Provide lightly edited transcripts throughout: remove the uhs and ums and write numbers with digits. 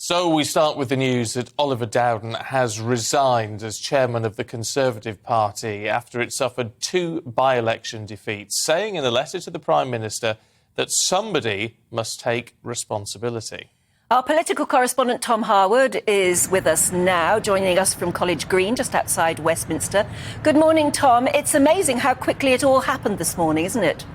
So we start with the news that Oliver Dowden has resigned as chairman of the Conservative Party after it suffered 2 by-election defeats, saying in a letter to the Prime Minister that somebody must take responsibility. Our political correspondent Tom Harwood is with us now, joining us from College Green, just outside Westminster. Good morning, Tom. It's amazing how quickly it all happened this morning, isn't it?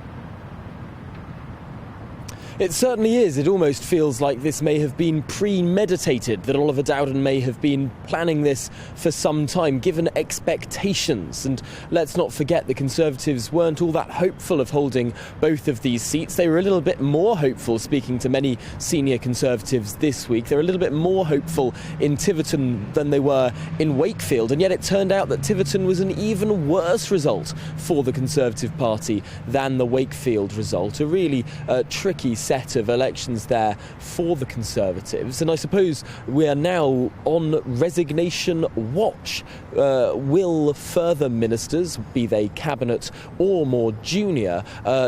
It certainly is. It almost feels like this may have been premeditated, that Oliver Dowden may have been planning this for some time, given expectations. And let's not forget the Conservatives weren't all that hopeful of holding both of these seats. They were a little bit more hopeful, speaking to many senior Conservatives this week. They were a little bit more hopeful in Tiverton than they were in Wakefield. And yet it turned out that Tiverton was an even worse result for the Conservative Party than the Wakefield result. A really tricky set of elections there for the Conservatives, and I suppose we are now on resignation watch. Will further ministers, be they cabinet or more junior,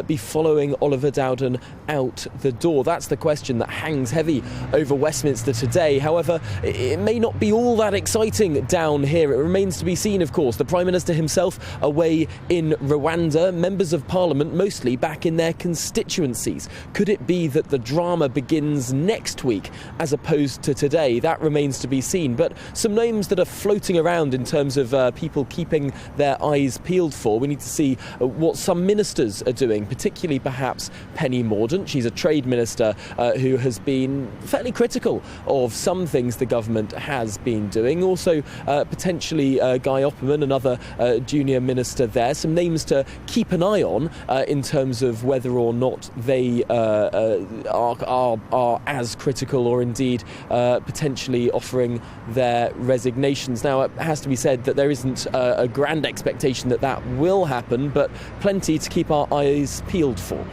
be following Oliver Dowden out the door? That's the question that hangs heavy over Westminster today. However, it may not be all that exciting down here. It remains to be seen, of course. The Prime Minister himself away in Rwanda, members of Parliament mostly back in their constituencies. Could it be that the drama begins next week as opposed to today? That remains to be seen. But some names that are floating around in terms of people keeping their eyes peeled for. We need to see what some ministers are doing, particularly perhaps Penny Mordaunt. She's a trade minister who has been fairly critical of some things the government has been doing. Also, potentially Guy Opperman, another junior minister there. Some names to keep an eye on in terms of whether or not they are as critical, or indeed potentially offering their resignations. Now, it has to be said that there isn't a grand expectation that that will happen, but plenty to keep our eyes peeled for.